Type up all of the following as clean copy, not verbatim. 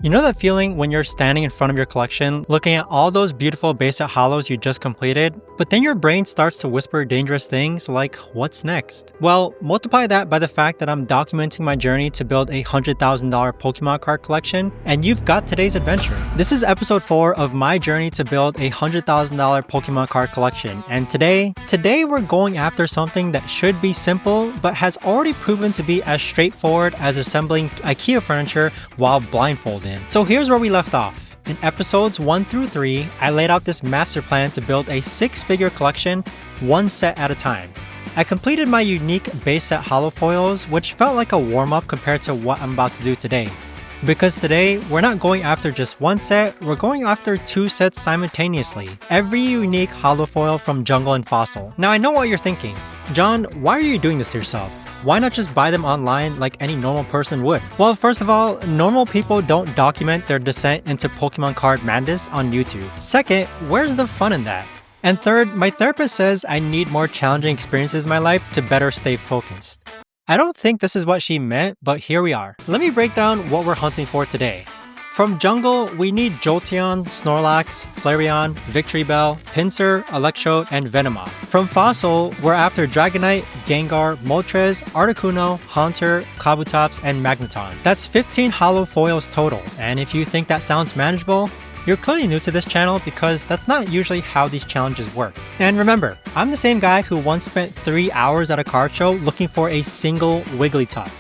You know that feeling when you're standing in front of your collection, looking at all those beautiful base set holos you just completed, but then your brain starts to whisper dangerous things like, what's next? Well, multiply that by the fact that I'm documenting my journey to build a $100,000 Pokemon card collection, and you've got today's adventure. This is episode 4 of my journey to build a $100,000 Pokemon card collection, and today we're going after something that should be simple, but has already proven to be as straightforward as assembling IKEA furniture while blindfolded. So here's where we left off. In episodes 1 through 3, I laid out this master plan to build a 6-figure collection, one set at a time. I completed my unique base set holofoils, which felt like a warm-up compared to what I'm about to do today. Because today, we're not going after just one set, we're going after 2 sets simultaneously. Every unique holofoil from Jungle and Fossil. Now I know what you're thinking. John, why are you doing this to yourself? Why not just buy them online like any normal person would? Well, first of all, normal people don't document their descent into Pokemon card madness on YouTube. Second, where's the fun in that? And third, my therapist says I need more challenging experiences in my life to better stay focused. I don't think this is what she meant, but here we are. Let me break down what we're hunting for today. From Jungle, we need Jolteon, Snorlax, Flareon, Victreebel, Pinsir, Electrode, and Venomoth. From Fossil, we're after Dragonite, Gengar, Moltres, Articuno, Haunter, Kabutops, and Magneton. That's 15 holofoils total, and if you think that sounds manageable, you're clearly new to this channel because that's not usually how these challenges work. And remember, I'm the same guy who once spent 3 hours at a card show looking for a single Wigglytuff.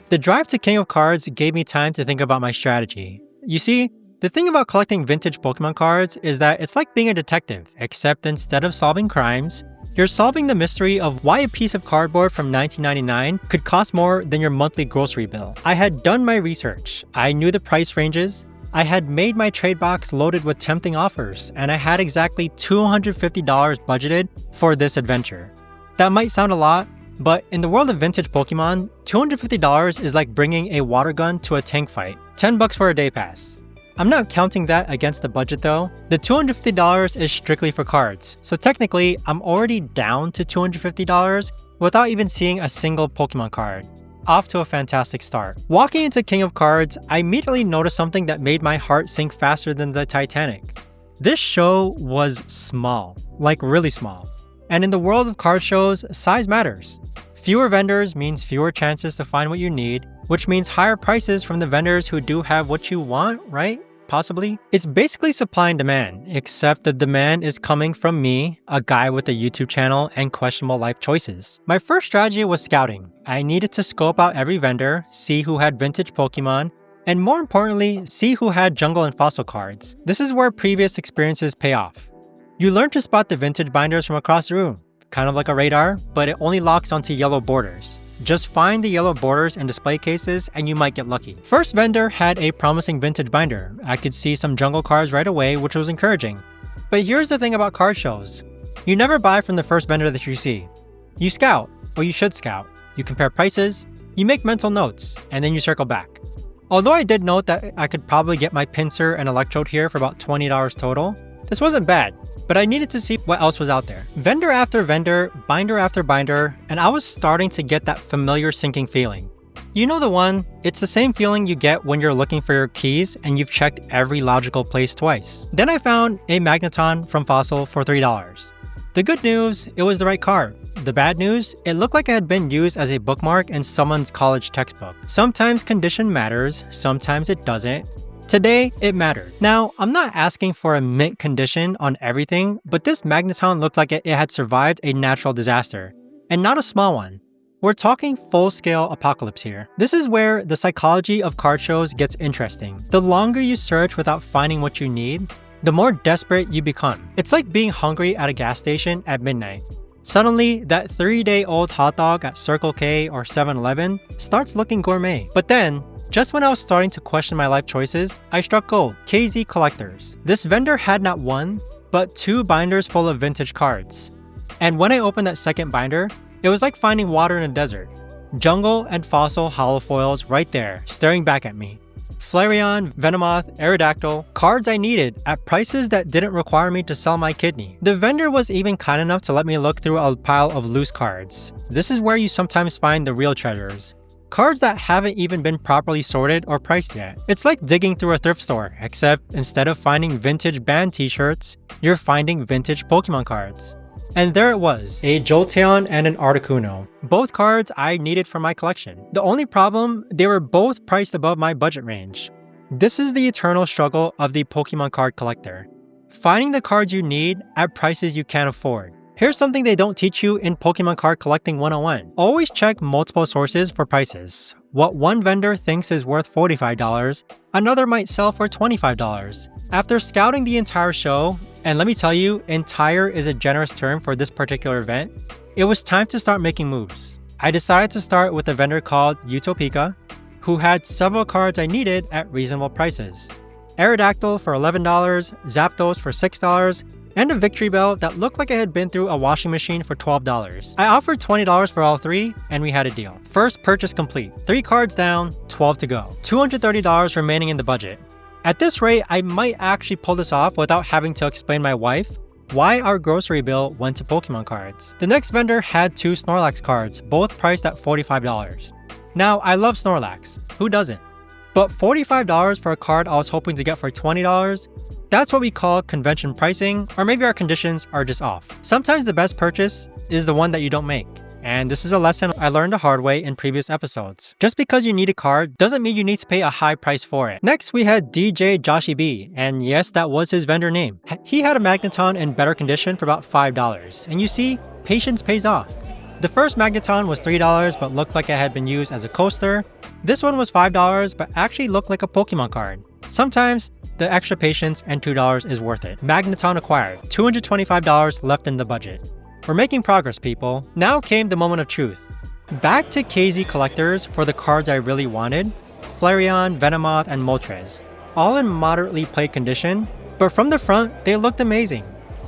The drive to King of Cards gave me time to think about my strategy. You see, the thing about collecting vintage Pokemon cards is that it's like being a detective, except instead of solving crimes, you're solving the mystery of why a piece of cardboard from 1999 could cost more than your monthly grocery bill. I had done my research, I knew the price ranges, I had made my trade box loaded with tempting offers, and I had exactly $250 budgeted for this adventure. That might sound a lot, but in the world of vintage Pokemon, $250 is like bringing a water gun to a tank fight. $10 for a day pass. I'm not counting that against the budget though. The $250 is strictly for cards, so technically I'm already down to $250 without even seeing a single Pokemon card. Off to a fantastic start. Walking into King of Cards, I immediately noticed something that made my heart sink faster than the Titanic. This show was small, like really small. And in the world of card shows, size matters. Fewer vendors means fewer chances to find what you need, which means higher prices from the vendors who do have what you want, right? Possibly. It's basically supply and demand, except the demand is coming from me, a guy with a YouTube channel and questionable life choices. My first strategy was scouting. I needed to scope out every vendor, see who had vintage Pokemon, and more importantly, see who had Jungle and Fossil cards. This is where previous experiences pay off. You learn to spot the vintage binders from across the room, kind of like a radar, but it only locks onto yellow borders. Just find the yellow borders and display cases and you might get lucky. First vendor had a promising vintage binder. I could see some Jungle cards right away, which was encouraging. But here's the thing about card shows. You never buy from the first vendor that you see. You scout, or you should scout. You compare prices, you make mental notes, and then you circle back. Although I did note that I could probably get my Pinsir and Electrode here for about $20 total, this wasn't bad, but I needed to see what else was out there. Vendor after vendor, binder after binder, and I was starting to get that familiar sinking feeling. You know the one, it's the same feeling you get when you're looking for your keys and you've checked every logical place twice. Then I found a Magneton from Fossil for $3. The good news, it was the right card. The bad news, it looked like it had been used as a bookmark in someone's college textbook. Sometimes condition matters, sometimes it doesn't. Today, it mattered. Now, I'm not asking for a mint condition on everything, but this Magneton looked like it had survived a natural disaster. And not a small one. We're talking full-scale apocalypse here. This is where the psychology of card shows gets interesting. The longer you search without finding what you need, the more desperate you become. It's like being hungry at a gas station at midnight. Suddenly, that 3-day-old hot dog at Circle K or 7-Eleven starts looking gourmet. But then, just when I was starting to question my life choices, I struck gold. KZ Collectors. This vendor had not one, but 2 binders full of vintage cards. And when I opened that second binder, it was like finding water in a desert. Jungle and Fossil holofoils right there, staring back at me. Flareon, Venomoth, Aerodactyl, cards I needed at prices that didn't require me to sell my kidney. The vendor was even kind enough to let me look through a pile of loose cards. This is where you sometimes find the real treasures. Cards that haven't even been properly sorted or priced yet. It's like digging through a thrift store, except instead of finding vintage band t-shirts, you're finding vintage Pokemon cards. And there it was, a Jolteon and an Articuno. Both cards I needed for my collection. The only problem, they were both priced above my budget range. This is the eternal struggle of the Pokemon card collector. Finding the cards you need at prices you can't afford. Here's something they don't teach you in Pokemon card collecting 101. Always check multiple sources for prices. What one vendor thinks is worth $45, another might sell for $25. After scouting the entire show, and let me tell you, entire is a generous term for this particular event, it was time to start making moves. I decided to start with a vendor called Utopika, who had several cards I needed at reasonable prices. Aerodactyl for $11, Zapdos for $6, and a Victory Bell that looked like it had been through a washing machine for $12. I offered $20 for all three, and we had a deal. First purchase complete. 3 cards down, 12 to go. $230 remaining in the budget. At this rate, I might actually pull this off without having to explain my wife why our grocery bill went to Pokemon cards. The next vendor had 2 Snorlax cards, both priced at $45. Now, I love Snorlax. Who doesn't? But $45 for a card I was hoping to get for $20? That's what we call convention pricing, or maybe our conditions are just off. Sometimes the best purchase is the one that you don't make. And this is a lesson I learned the hard way in previous episodes. Just because you need a card doesn't mean you need to pay a high price for it. Next, we had DJ Joshi B, and yes, that was his vendor name. He had a Magneton in better condition for about $5. And you see, patience pays off. The first Magneton was $3 but looked like it had been used as a coaster. This one was $5 but actually looked like a Pokemon card. Sometimes, the extra patience and $2 is worth it. Magneton acquired, $225 left in the budget. We're making progress, people. Now came the moment of truth. Back to KZ Collectors for the cards I really wanted. Flareon, Venomoth, and Moltres. All in moderately played condition, but from the front, they looked amazing.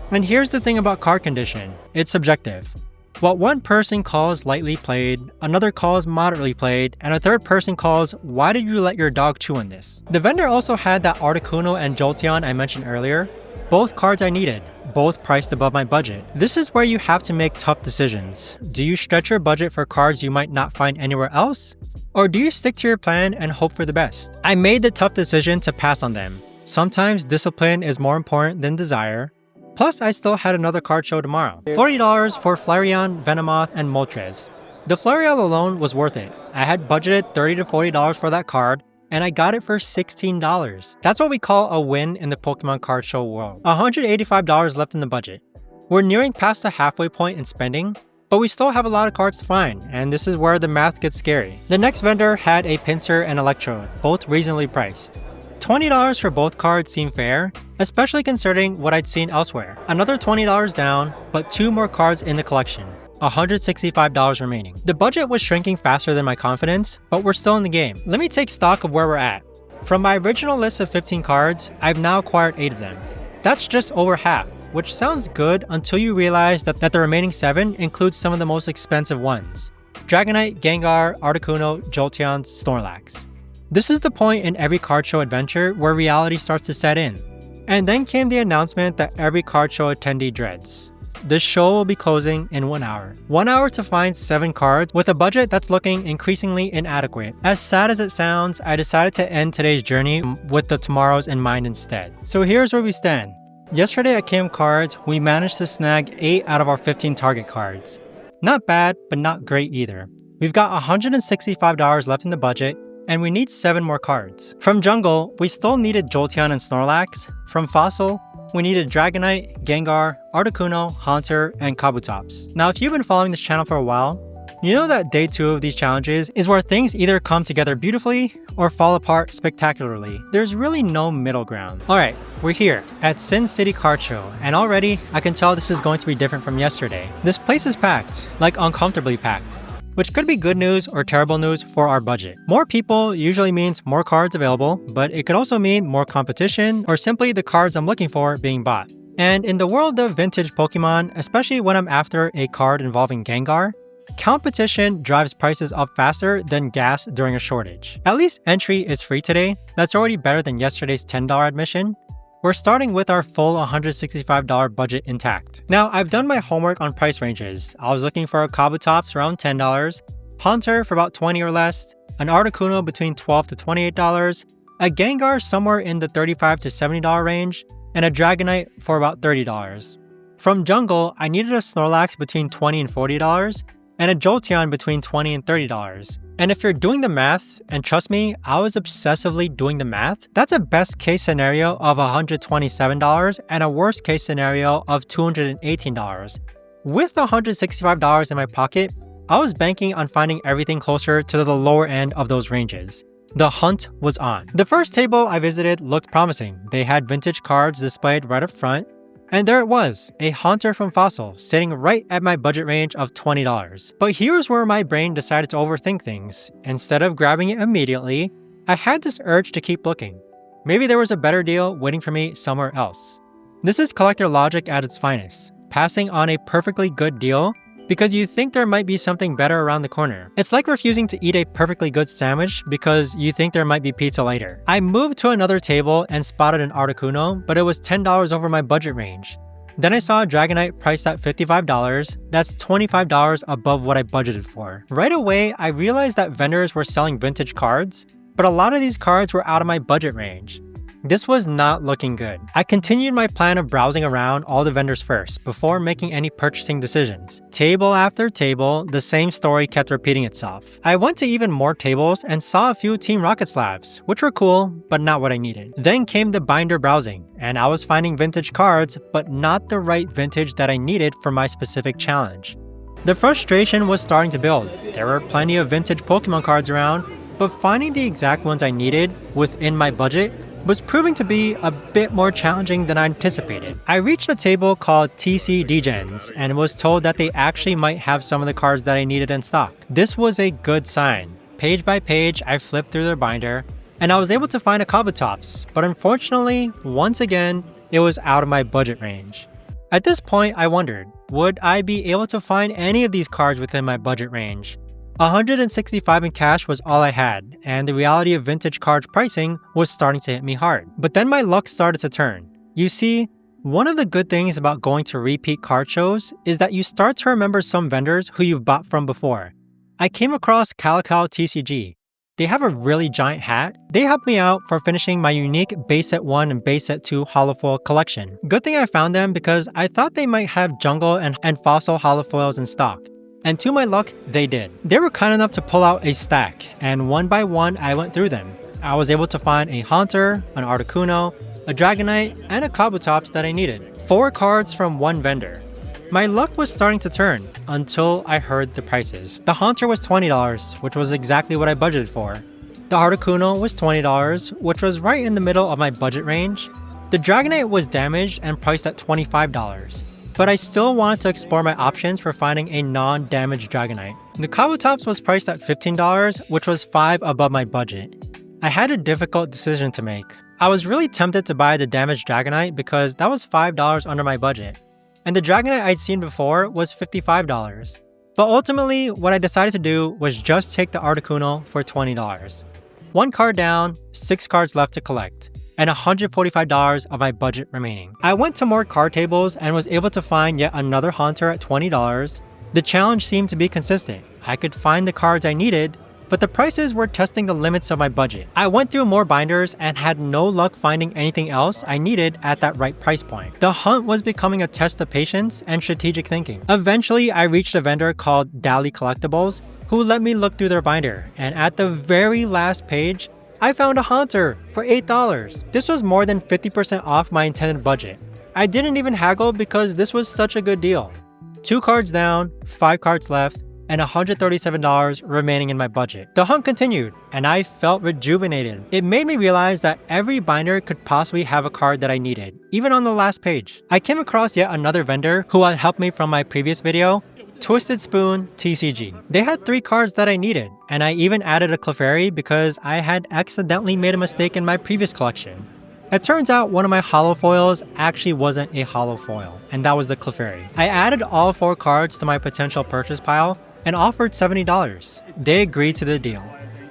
And here's the thing about card condition. It's subjective. What one person calls lightly played, another calls moderately played, and a third person calls, why did you let your dog chew on this? The vendor also had that Articuno and Jolteon I mentioned earlier. Both cards I needed, both priced above my budget. This is where you have to make tough decisions. Do you stretch your budget for cards you might not find anywhere else? Or do you stick to your plan and hope for the best? I made the tough decision to pass on them. Sometimes discipline is more important than desire. Plus, I still had another card show tomorrow. $40 for Flareon, Venomoth, and Moltres. The Flareon alone was worth it. I had budgeted $30 to $40 for that card, and I got it for $16. That's what we call a win in the Pokemon card show world. $185 left in the budget. We're nearing past the halfway point in spending, but we still have a lot of cards to find, and this is where the math gets scary. The next vendor had a Pinsir and Electrode, both reasonably priced. $20 for both cards seemed fair, especially considering what I'd seen elsewhere. Another $20 down, but 2 more cards in the collection. $165 remaining. The budget was shrinking faster than my confidence, but we're still in the game. Let me take stock of where we're at. From my original list of 15 cards, I've now acquired 8 of them. That's just over half, which sounds good until you realize that the remaining 7 includes some of the most expensive ones. Dragonite, Gengar, Articuno, Jolteon, Snorlax. This is the point in every card show adventure where reality starts to set in. And then came the announcement that every card show attendee dreads. This show will be closing in 1 hour. 1 hour to find 7 cards with a budget that's looking increasingly inadequate. As sad as it sounds, I decided to end today's journey with the tomorrows in mind instead. So here's where we stand. Yesterday at KM Cards, we managed to snag 8 out of our 15 target cards. Not bad, but not great either. We've got $165 left in the budget, and we need 7 more cards. From Jungle, we still needed Jolteon and Snorlax. From Fossil, we needed Dragonite, Gengar, Articuno, Haunter, and Kabutops. Now, if you've been following this channel for a while, you know that day 2 of these challenges is where things either come together beautifully or fall apart spectacularly. There's really no middle ground. Alright, we're here at Sin City Card Show, and already I can tell this is going to be different from yesterday. This place is packed, like uncomfortably packed, which could be good news or terrible news for our budget. More people usually means more cards available, but it could also mean more competition or simply the cards I'm looking for being bought. And in the world of vintage Pokemon, especially when I'm after a card involving Gengar, competition drives prices up faster than gas during a shortage. At least entry is free today. That's already better than yesterday's $10 admission. We're starting with our full $165 budget intact. Now, I've done my homework on price ranges. I was looking for a Kabutops around $10, Haunter for about $20 or less, an Articuno between $12 to $28, a Gengar somewhere in the $35 to $70 range, and a Dragonite for about $30. From Jungle, I needed a Snorlax between $20 and $40, and a Jolteon between $20 and $30. And if you're doing the math, and trust me, I was obsessively doing the math, that's a best case scenario of $127 and a worst case scenario of $218. With $165 in my pocket, I was banking on finding everything closer to the lower end of those ranges. The hunt was on. The first table I visited looked promising. They had vintage cards displayed right up front, and there it was, a Haunter from Fossil, sitting right at my budget range of $20. But here's where my brain decided to overthink things. Instead of grabbing it immediately, I had this urge to keep looking. Maybe there was a better deal waiting for me somewhere else. This is collector logic at its finest, passing on a perfectly good deal because you think there might be something better around the corner. It's like refusing to eat a perfectly good sandwich because you think there might be pizza later. I moved to another table and spotted an Articuno, but it was $10 over my budget range. Then I saw a Dragonite priced at $55, that's $25 above what I budgeted for. Right away, I realized that vendors were selling vintage cards, but a lot of these cards were out of my budget range. This was not looking good. I continued my plan of browsing around all the vendors first, before making any purchasing decisions. Table after table, the same story kept repeating itself. I went to even more tables and saw a few Team Rocket slabs, which were cool, but not what I needed. Then came the binder browsing, and I was finding vintage cards, but not the right vintage that I needed for my specific challenge. The frustration was starting to build. There were plenty of vintage Pokemon cards around, but finding the exact ones I needed within my budget was proving to be a bit more challenging than I anticipated. I reached a table called TCG Gens and was told that they actually might have some of the cards that I needed in stock. This was a good sign. Page by page, I flipped through their binder, and I was able to find a Kabutops, but unfortunately, once again, it was out of my budget range. At this point, I wondered, would I be able to find any of these cards within my budget range? $165 in cash was all I had, and the reality of vintage card pricing was starting to hit me hard. But then my luck started to turn. You see, one of the good things about going to repeat card shows is that you start to remember some vendors who you've bought from before. I came across Calico TCG. They have a really giant hat. They helped me out for finishing my unique Base Set 1 and Base Set 2 Holofoil collection. Good thing I found them because I thought they might have Jungle and Fossil Holofoils in stock. And to my luck, they did. They were kind enough to pull out a stack, and one by one I went through them. I was able to find a Haunter, an Articuno, a Dragonite, and a Kabutops that I needed. 4 cards from one vendor. My luck was starting to turn until I heard the prices. The Haunter was $20, which was exactly what I budgeted for. The Articuno was $20, which was right in the middle of my budget range. The Dragonite was damaged and priced at $25. But I still wanted to explore my options for finding a non-damaged Dragonite. The Kabutops was priced at $15, which was $5 above my budget. I had a difficult decision to make. I was really tempted to buy the damaged Dragonite because that was $5 under my budget, and the Dragonite I'd seen before was $55. But ultimately, what I decided to do was just take the Articuno for $20. 1 card down, 6 cards left to collect, and $145 of my budget remaining. I went to more card tables and was able to find yet another Haunter at $20. The challenge seemed to be consistent. I could find the cards I needed, but the prices were testing the limits of my budget. I went through more binders and had no luck finding anything else I needed at that right price point. The hunt was becoming a test of patience and strategic thinking. Eventually, I reached a vendor called Dally Collectibles who let me look through their binder, and at the very last page, I found a Haunter for $8. This was more than 50% off my intended budget. I didn't even haggle because this was such a good deal. 2 cards down, 5 cards left, and $137 remaining in my budget. The hunt continued, and I felt rejuvenated. It made me realize that every binder could possibly have a card that I needed, even on the last page. I came across yet another vendor who had helped me from my previous video, Twisted Spoon TCG. They had 3 cards that I needed, and I even added a Clefairy because I had accidentally made a mistake in my previous collection. It turns out one of my holofoils actually wasn't a holofoil, and that was the Clefairy. I added all 4 cards to my potential purchase pile and offered $70. They agreed to the deal.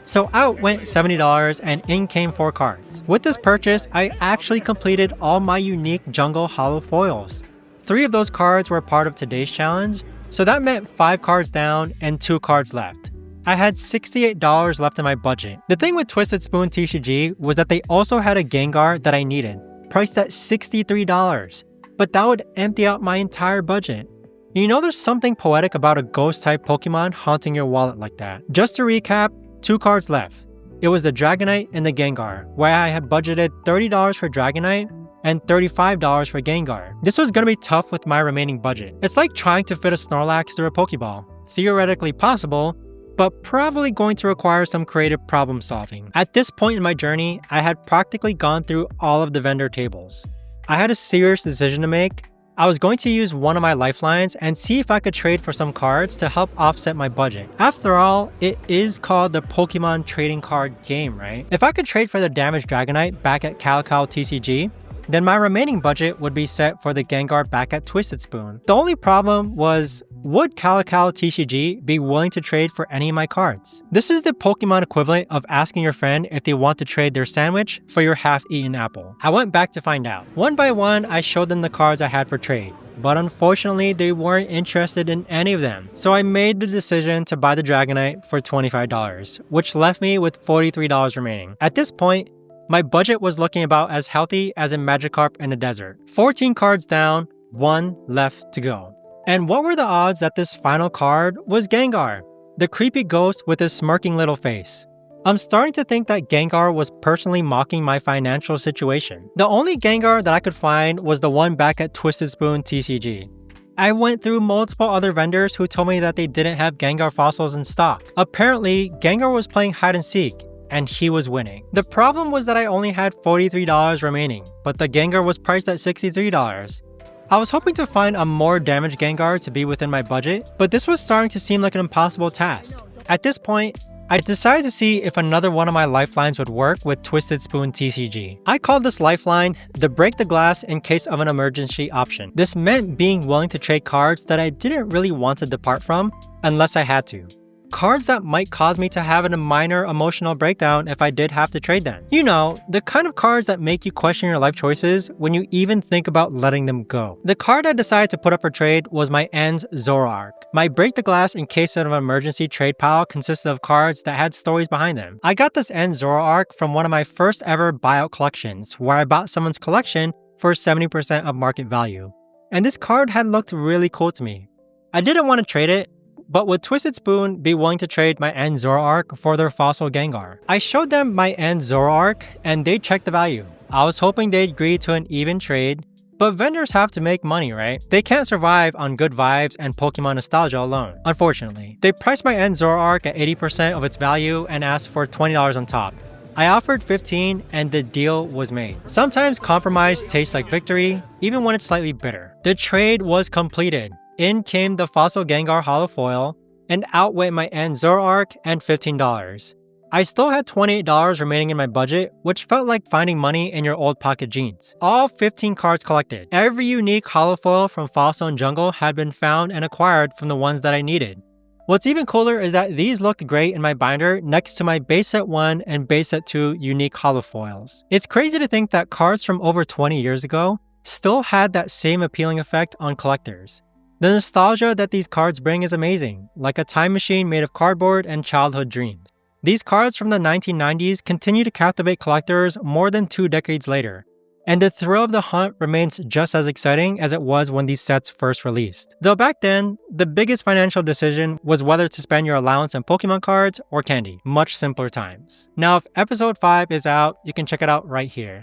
So out went $70 and in came 4 cards. With this purchase, I actually completed all my unique Jungle holofoils. 3 of those cards were part of today's challenge, so that meant 5 cards down and 2 cards left. I had $68 left in my budget. The thing with Twisted Spoon TCG was that they also had a Gengar that I needed, priced at $63, but that would empty out my entire budget. You know, there's something poetic about a ghost-type Pokemon haunting your wallet like that. Just to recap, 2 cards left. It was the Dragonite and the Gengar, where I had budgeted $30 for Dragonite and $35 for Gengar. This was gonna be tough with my remaining budget. It's like trying to fit a Snorlax through a Pokeball. Theoretically possible, but probably going to require some creative problem solving. At this point in my journey, I had practically gone through all of the vendor tables. I had a serious decision to make. I was going to use one of my lifelines and see if I could trade for some cards to help offset my budget. After all, it is called the Pokemon trading card game, right? If I could trade for the damaged Dragonite back at Calico TCG, then my remaining budget would be set for the Gengar back at Twisted Spoon. The only problem was, would Calico TCG be willing to trade for any of my cards? This is the Pokemon equivalent of asking your friend if they want to trade their sandwich for your half-eaten apple. I went back to find out. One by one, I showed them the cards I had for trade, but unfortunately, they weren't interested in any of them. So I made the decision to buy the Dragonite for $25, which left me with $43 remaining. At this point, my budget was looking about as healthy as a Magikarp in the desert. 14 cards down, 1 left to go. And what were the odds that this final card was Gengar, the creepy ghost with his smirking little face? I'm starting to think that Gengar was personally mocking my financial situation. The only Gengar that I could find was the one back at Twisted Spoon TCG. I went through multiple other vendors who told me that they didn't have Gengar fossils in stock. Apparently, Gengar was playing hide and seek, and he was winning. The problem was that I only had $43 remaining, but the Gengar was priced at $63. I was hoping to find a more damaged Gengar to be within my budget, but this was starting to seem like an impossible task. At this point, I decided to see if another one of my lifelines would work with Twisted Spoon TCG. I called this lifeline the break the glass in case of an emergency option. This meant being willing to trade cards that I didn't really want to depart from unless I had to. Cards that might cause me to have a minor emotional breakdown if I did have to trade them. You know, the kind of cards that make you question your life choices when you even think about letting them go. The card I decided to put up for trade was my End's Zoroark. My break the glass in case of an emergency trade pile consisted of cards that had stories behind them. I got this End's Zoroark from one of my first ever buyout collections, where I bought someone's collection for 70% of market value. And this card had looked really cool to me. I didn't want to trade it, but would Twisted Spoon be willing to trade my End Zoroark for their fossil Gengar? I showed them my End Zoroark and they checked the value. I was hoping they'd agree to an even trade, but vendors have to make money, right? They can't survive on good vibes and Pokemon nostalgia alone, unfortunately. They priced my End Zoroark at 80% of its value and asked for $20 on top. I offered $15 and the deal was made. Sometimes compromise tastes like victory, even when it's slightly bitter. The trade was completed. In came the Fossil Gengar Holofoil and outweighed my End Zoroark and $15. I still had $28 remaining in my budget, which felt like finding money in your old pocket jeans. All 15 cards collected. Every unique Holofoil from Fossil and Jungle had been found and acquired from the ones that I needed. What's even cooler is that these looked great in my binder next to my base set 1 and base set 2 unique Holofoils. It's crazy to think that cards from over 20 years ago still had that same appealing effect on collectors. The nostalgia that these cards bring is amazing, like a time machine made of cardboard and childhood dreams. These cards from the 1990s continue to captivate collectors more than 2 decades later, and the thrill of the hunt remains just as exciting as it was when these sets first released. Though back then, the biggest financial decision was whether to spend your allowance on Pokemon cards or candy. Much simpler times. Now, if episode 5 is out, you can check it out right here.